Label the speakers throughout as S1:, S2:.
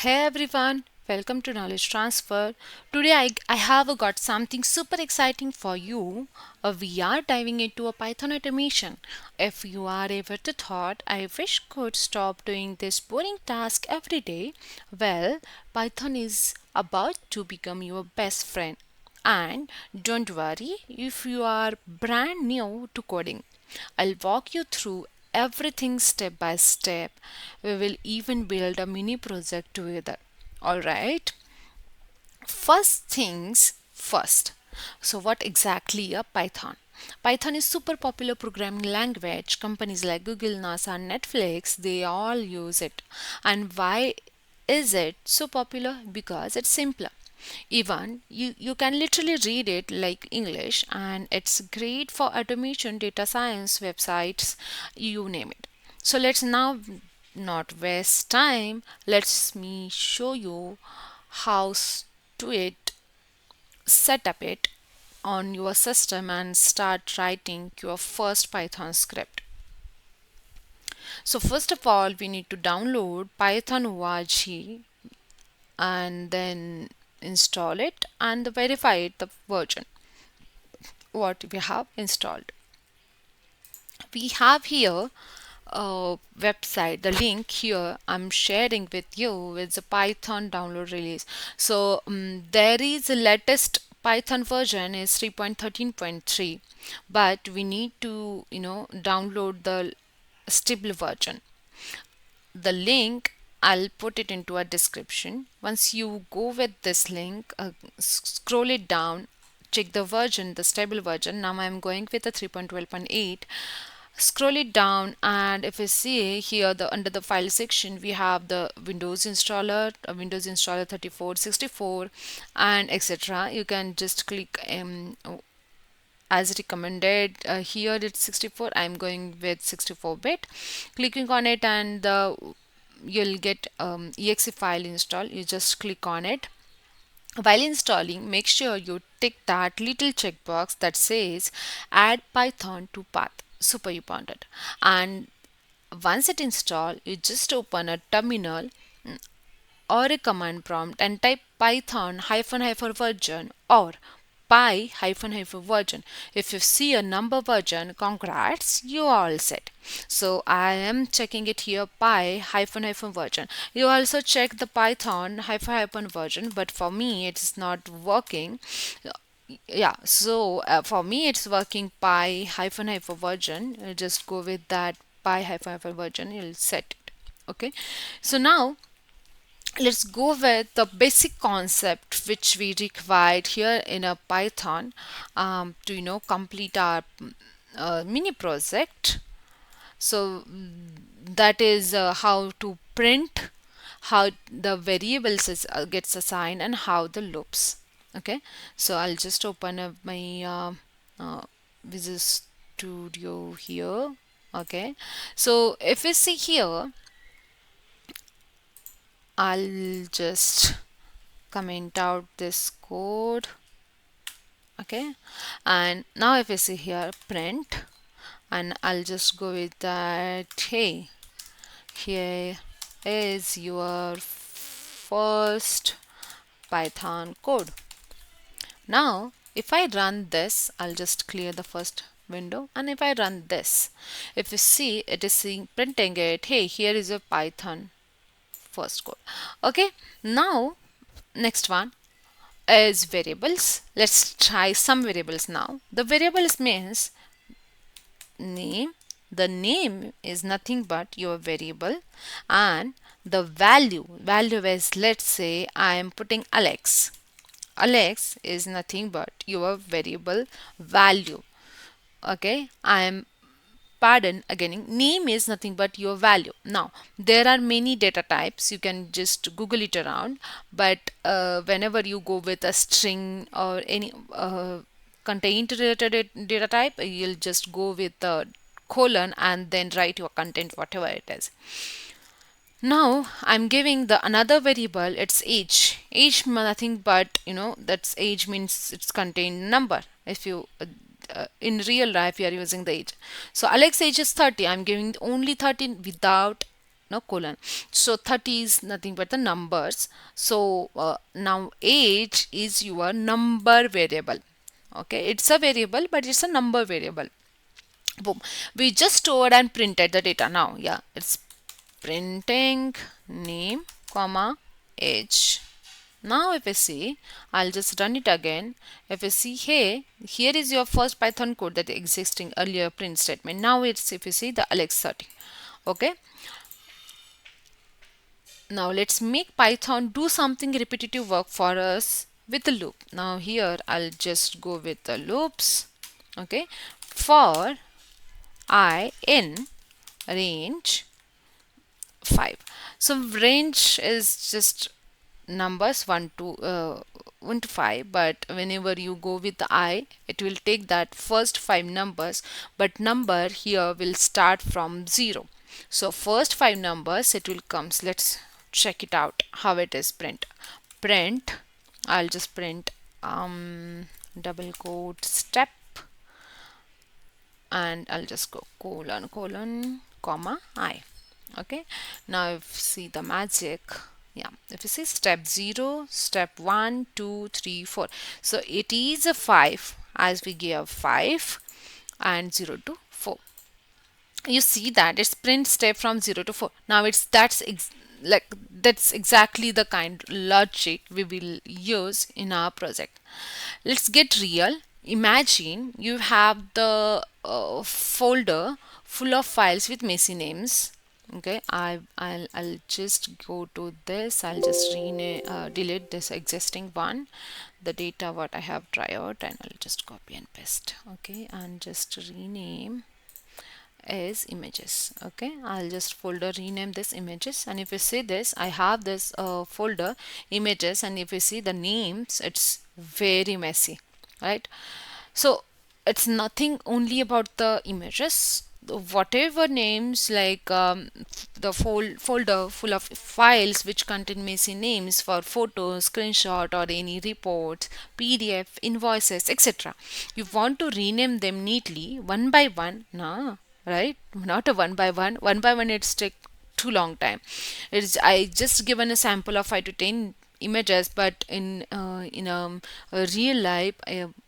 S1: Hey everyone, welcome to Knowledge Transfer. Today I have got something super exciting for you. We are diving into a Python automation. If you are ever to thought, I wish could stop doing this boring task every day, well, Python is about to become your best friend. And don't worry if you are brand new to coding. I'll walk you through everything step by step. We will even build a mini project together. All right. First things first. So what exactly a Python? Python is super popular programming language. Companies like Google, NASA, and Netflix, they all use it. And why is it so popular? Because it's simpler. Even you can literally read it like English, and it's great for automation, data science, websites, you name it. So let's now not waste time. Let's me show you how to it set up it on your system and start writing your first Python script. So first of all, we need to download Python org and then install it and verify it the version what we have installed. We have here a website. The link here I'm sharing with you is a Python download release. So there is a latest Python version is 3.13.3, but we need to download the stable version. The link I'll put it into a description. Once you go with this link, scroll it down, check the version, the stable version. Now I'm going with the 3.12.8. Scroll it down, and if you see here the under the file section, we have the Windows installer, Windows installer 34, 64, and etc. You can just click as recommended. Here it's 64. I'm going with 64-bit. Clicking on it, and you'll get exe file install. You just click on it. While installing, make sure you tick that little checkbox that says add Python to path. Super important. And once it installed, you just open a terminal or a command prompt and type python hyphen hyphen version or py hyphen hyphen version. If you see a number version, congrats, you are all set. So I am checking it here, py hyphen hyphen version. You also check the python hyphen hyphen version, but for me it's not working. Yeah, so for me it's working py hyphen hyphen version. Just go with that py hyphen hyphen version, you'll set it. Okay, so now let's go with the basic concept which we required here in a Python to complete our mini project. So that is how to print, how the variables gets assigned, and how the loops. Okay, so I'll just open up my Visual Studio here. Okay, so if you see here, I'll just comment out this code. Okay, and now if you see here print, and I'll just go with that, hey, here is your first Python code. Now if I run this, I'll just clear the first window, and if I run this, if you see, it is seeing printing it, hey, here is your Python first code. Okay, now next one is variables. Let's try some variables now. The variables means name. The name is nothing but your variable, and the value is, let's say I am putting Alex. Alex is nothing but your variable value. Okay, I am, pardon again, name is nothing but your value. Now there are many data types, you can just google it around, but whenever you go with a string or any content related data type, you'll just go with the colon and then write your content whatever it is. Now I'm giving the another variable, it's age. Age nothing but that's age means it's contained number. If you in real life you are using the age. So Alex age is 30. I'm giving only 13 without no colon. So 30 is nothing but the numbers. So now age is your number variable. Okay, it's a variable, but it's a number variable. Boom. We just stored and printed the data. Now yeah, it's printing name comma age. Now if I see, I'll just run it again. If I see here is your first Python code that existing earlier print statement. Now it's, if you see, the Alex 30. Okay. Now let's make Python do something repetitive work for us with the loop. Now here I'll just go with the loops. Okay. For I in range 5. So range is just numbers 1 to 5, but whenever you go with the I, it will take that first 5 numbers, but number here will start from 0. So first 5 numbers it will comes. Let's check it out how it is print. I'll just print double quote step, and I'll just go colon comma I. Okay, now if you see the magic, yeah, if you see step 0, step 1, 2, 3, 4, so it is a 5 as we give 5 and 0 to 4. You see that it's print step from 0 to 4. Now it's that's exactly the kind logic we will use in our project. Let's get real. Imagine you have the folder full of files with messy names. Okay, I'll just go to this. I'll just delete this existing one, the data what I have tried out, and I'll just copy and paste. Okay, and just rename is images. Okay, I'll just folder rename this images, and if you see this, I have this folder images, and if you see the names, it's very messy, right? So it's nothing only about the images. Whatever names, like the folder full of files which contain messy names for photos, screenshot, or any reports, PDF, invoices, etc. You want to rename them neatly one by one, nah, right? Not a one by one. One by one, it's take too long time. It's, I just given a sample of 5 to 10 images, but in a real life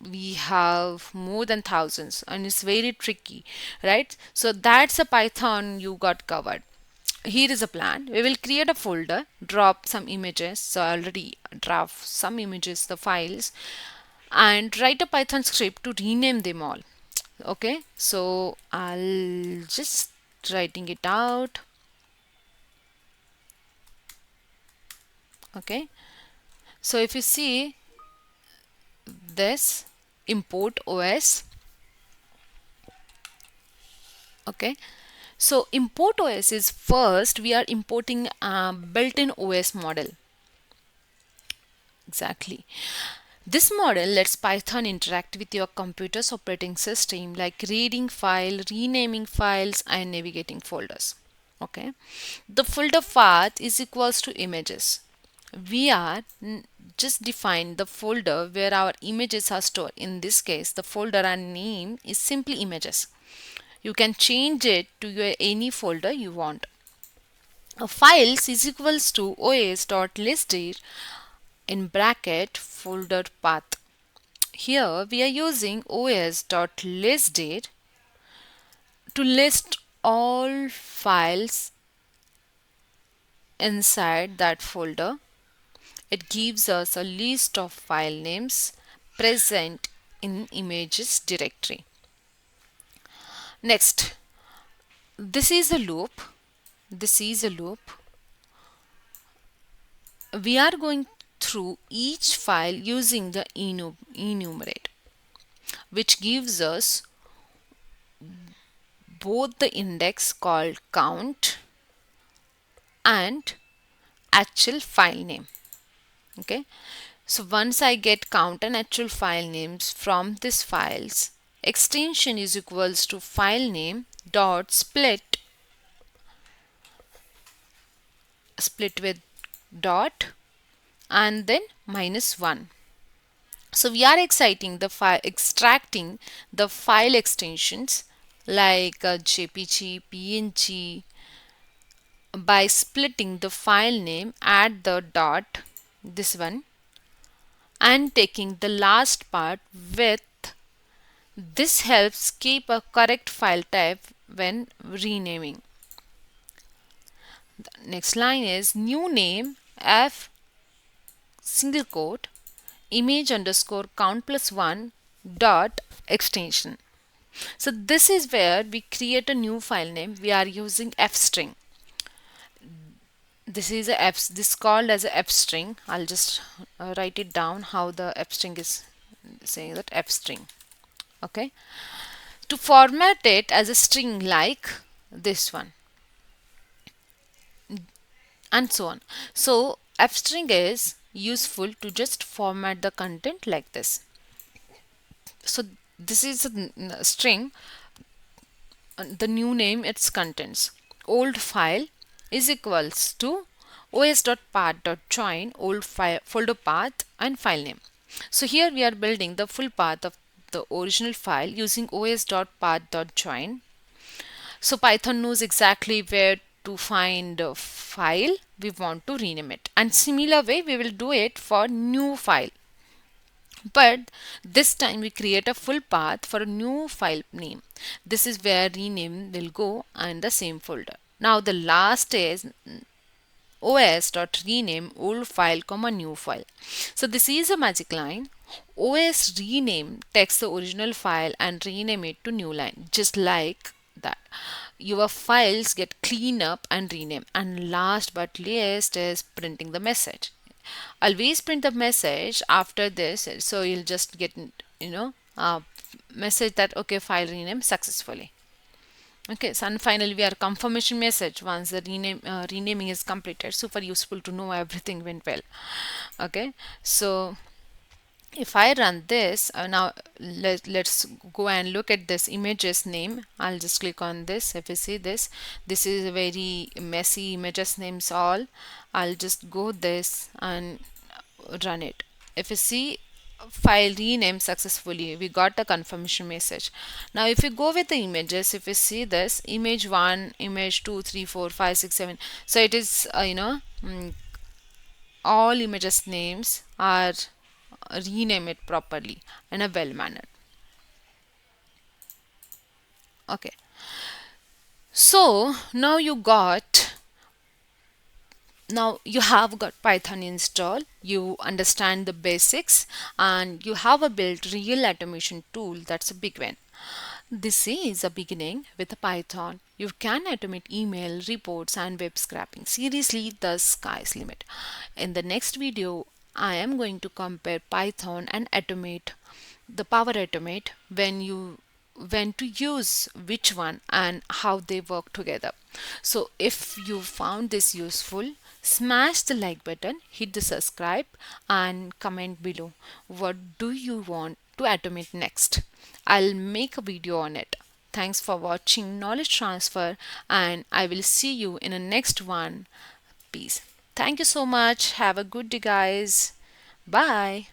S1: we have more than thousands, and it's very tricky, right? So that's a Python you got covered. Here is a plan. We will create a folder, drop some images. So I already draft some images, the files, and write a Python script to rename them all. Okay, so I'll just writing it out. Okay, so if you see this, import os. Okay, so import os is, first we are importing a built-in os model. Exactly. This model lets Python interact with your computer's operating system, like reading file, renaming files, and navigating folders. Okay, the folder path is equals to images. We are just define the folder where our images are stored. In this case, the folder and name is simply images. You can change it to your any folder you want. Files is equals to os.listdir in bracket folder path. Here we are using os.listdir to list all files inside that folder. It gives us a list of file names present in images directory. Next, this is a loop. This is a loop. We are going through each file using the enumerate, which gives us both the index called count and actual file name. Okay, so once I get count and actual file names from these files, extension is equals to file name dot split with dot and then -1. So we are extracting the file extensions like JPG, PNG, by splitting the file name at the dot, this one, and taking the last part with. This helps keep a correct file type when renaming. The next line is new name f single quote image underscore count plus 1 dot extension. So this is where we create a new file name. We are using f string. This is a f, this called as a f string. I'll just write it down how the f string is saying that f string. Okay, to format it as a string like this one, and so on. So f string is useful to just format the content like this. So this is a string, the new name, its contents. Old file is equals to os.path.join old file folder path and file name. So here we are building the full path of the original file using os.path.join. So Python knows exactly where to find a file we want to rename it, and similar way we will do it for new file, but this time we create a full path for a new file name. This is where rename will go in the same folder. Now the last is os.rename old file comma new file. So this is a magic line. Os rename takes the original file and rename it to new line, just like that. Your files get clean up and rename. And last but least is printing the message. Always print the message after this, so you'll just get a message that okay, file rename successfully. Okay, so and finally we are confirmation message once the renaming is completed. Super useful to know everything went well. Okay, so if I run this now, let's go and look at this images name. I'll just click on this. If you see this, this is a very messy images names all. I'll just go this and run it. If you see, file rename successfully, we got a confirmation message. Now if you go with the images, if you see this image 1, image 2, 3, 4, 5, 6, 7, so it is all images names are rename it properly in a well manner. Okay, so now you have got Python installed, you understand the basics, and you have a built real automation tool. That's a big win. This is a beginning with Python. You can automate email, reports, and web scraping. Seriously, the sky's limit. In the next video, I am going to compare Python and automate, the Power Automate, when to use which one and how they work together. So if you found this useful, smash the like button, hit the subscribe, and comment below what do you want to automate next. I'll make a video on it. Thanks for watching Knowledge Transfer, and I will see you in the next one. Peace. Thank you so much. Have a good day, guys. Bye.